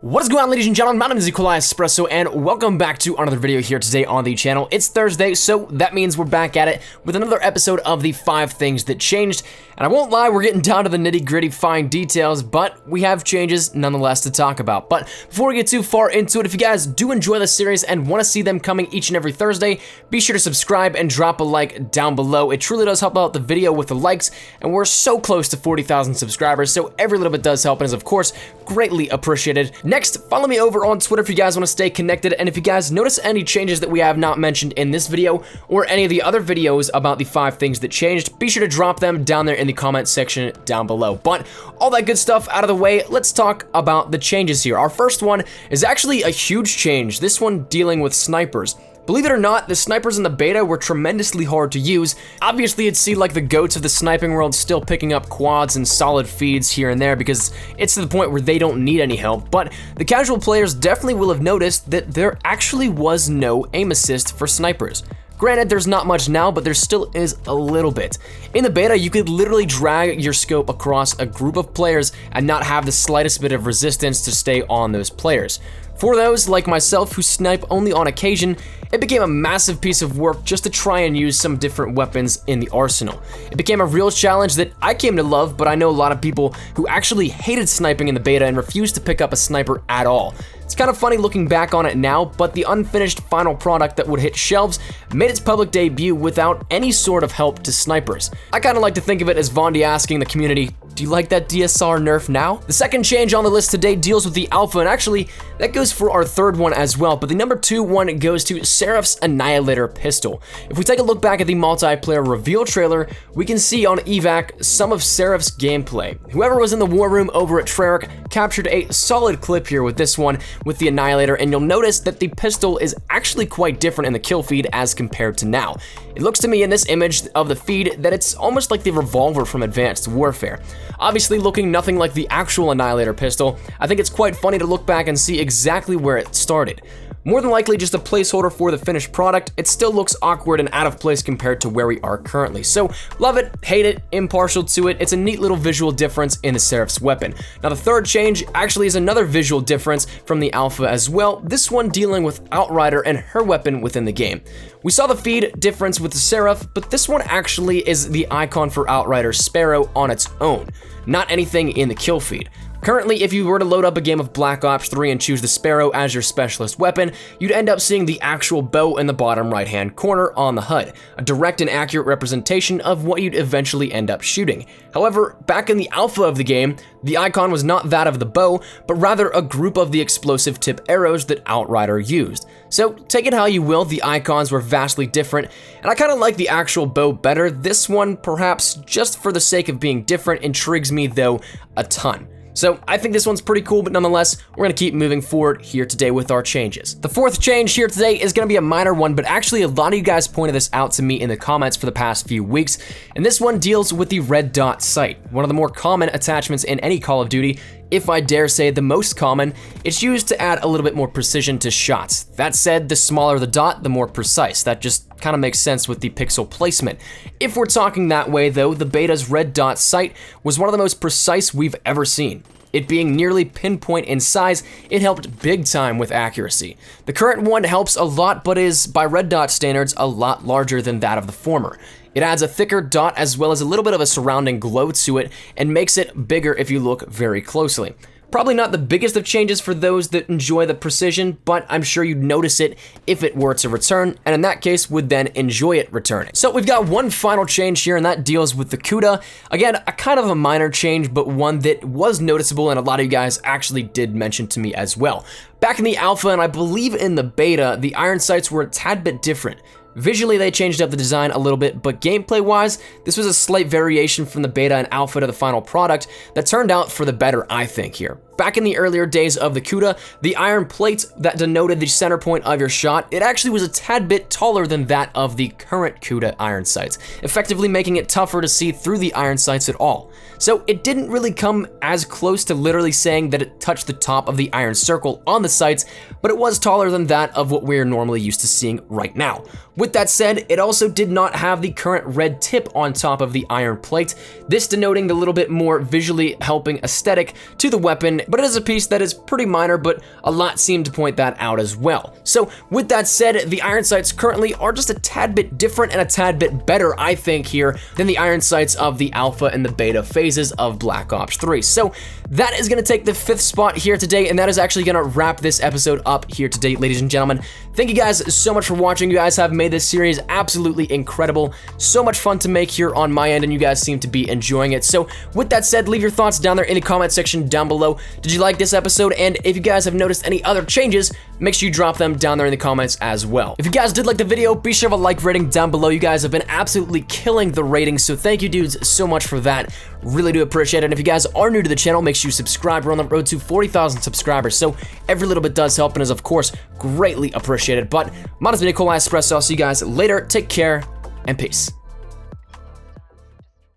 What is going on, ladies and gentlemen? My name is Outrider Sparrow, and welcome back to another video here today on the channel. It's Thursday, so that means we're back at it with another episode of the 5 things that changed. And I won't lie, we're getting down to the nitty-gritty fine details, but we have changes nonetheless to talk about. But before we get too far into it, if you guys do enjoy the series and want to see them coming each and every Thursday, be sure to subscribe and drop a like down below. It truly does help out the video with the likes, and we're so close to 40,000 subscribers, so every little bit does help and is, of course, greatly appreciated. Next, follow me over on Twitter if you guys want to stay connected, and if you guys notice any changes that we have not mentioned in this video or any of the other videos about the 5 things that changed, be sure to drop them down there in the comment section down below. But all that good stuff out of the way, let's talk about the changes here. Our first one is actually a huge change, this one dealing with snipers. Believe it or not, the snipers in the beta were tremendously hard to use. Obviously, it'd seem like the goats of the sniping world still picking up quads and solid feeds here and there because it's to the point where they don't need any help, but the casual players definitely will have noticed that there actually was no aim assist for snipers. Granted, there's not much now, but there still is a little bit. In the beta, you could literally drag your scope across a group of players and not have the slightest bit of resistance to stay on those players. For those like myself who snipe only on occasion, it became a massive piece of work just to try and use some different weapons in the arsenal. It became a real challenge that I came to love, but I know a lot of people who actually hated sniping in the beta and refused to pick up a sniper at all. It's kind of funny looking back on it now, but the unfinished final product that would hit shelves made its public debut without any sort of help to snipers. I kind of like to think of it as Vondi asking the community, do you like that DSR nerf now? The second change on the list today deals with the alpha, and actually, that goes for our third one as well, but the number 2 one goes to Seraph's Annihilator pistol. If we take a look back at the multiplayer reveal trailer, we can see on evac some of Seraph's gameplay. Whoever was in the war room over at Treyarch captured a solid clip here with this one with the Annihilator, and you'll notice that the pistol is actually quite different in the kill feed as compared to now. It looks to me in this image of the feed that it's almost like the revolver from Advanced Warfare. Obviously looking nothing like the actual Annihilator pistol, I think it's quite funny to look back and see exactly where it started. More than likely just a placeholder for the finished product, it still looks awkward and out of place compared to where we are currently. So love it, hate it, impartial to it, it's a neat little visual difference in the Seraph's weapon. Now the third change actually is another visual difference from the alpha as well, this one dealing with Outrider and her weapon within the game. We saw the feed difference with the Seraph, but this one actually is the icon for Outrider Sparrow on its own, not anything in the kill feed. Currently, if you were to load up a game of Black Ops 3 and choose the Sparrow as your specialist weapon, you'd end up seeing the actual bow in the bottom right-hand corner on the HUD, a direct and accurate representation of what you'd eventually end up shooting. However, back in the alpha of the game, the icon was not that of the bow, but rather a group of the explosive tip arrows that Outrider used. So take it how you will, the icons were vastly different, and I kind of like the actual bow better. This one, perhaps just for the sake of being different, intrigues me though a ton. So I think this one's pretty cool, but nonetheless, we're gonna keep moving forward here today with our changes. The fourth change here today is gonna be a minor one, but actually a lot of you guys pointed this out to me in the comments for the past few weeks, and this one deals with the red dot sight, one of the more common attachments in any Call of Duty. If I dare say the most common, it's used to add a little bit more precision to shots. That said, the smaller the dot, the more precise. That just kind of makes sense with the pixel placement. If we're talking that way though, the beta's red dot sight was one of the most precise we've ever seen. It being nearly pinpoint in size, it helped big time with accuracy. The current one helps a lot, but is, by red dot standards, a lot larger than that of the former. It adds a thicker dot as well as a little bit of a surrounding glow to it and makes it bigger if you look very closely. Probably not the biggest of changes for those that enjoy the precision, but I'm sure you'd notice it if it were to return, and in that case would then enjoy it returning. So we've got one final change here, and that deals with the Cuda. Again, a kind of a minor change, but one that was noticeable and a lot of you guys actually did mention to me as well. Back in the alpha, and I believe in the beta, the iron sights were a tad bit different. Visually, they changed up the design a little bit, but gameplay-wise, this was a slight variation from the beta and alpha to the final product that turned out for the better, I think, here. Back in the earlier days of the Cuda, the iron plate that denoted the center point of your shot, it actually was a tad bit taller than that of the current Cuda iron sights, effectively making it tougher to see through the iron sights at all. So it didn't really come as close to literally saying that it touched the top of the iron circle on the sights, but it was taller than that of what we're normally used to seeing right now. With that said, it also did not have the current red tip on top of the iron plate, this denoting the little bit more visually helping aesthetic to the weapon but it is a piece that is pretty minor, but a lot seem to point that out as well. So with that said, the iron sights currently are just a tad bit different and a tad bit better, I think, here than the iron sights of the alpha and the beta phases of Black Ops 3. So that is going to take the 5th spot here today, and that is actually going to wrap this episode up here today, ladies and gentlemen. Thank you guys so much for watching. You guys have made this series absolutely incredible. So much fun to make here on my end, and you guys seem to be enjoying it. So with that said, leave your thoughts down there in the comment section down below. Did you like this episode? And if you guys have noticed any other changes, make sure you drop them down there in the comments as well. If you guys did like the video, be sure to like rating down below. You guys have been absolutely killing the ratings, so thank you dudes so much for that. Really do appreciate it. And if you guys are new to the channel, make sure you subscribe. We're on the road to 40,000 subscribers, so every little bit does help and is of course greatly appreciated. But mine has been Outrider Sparrow. I'll see you guys later. Take care and peace.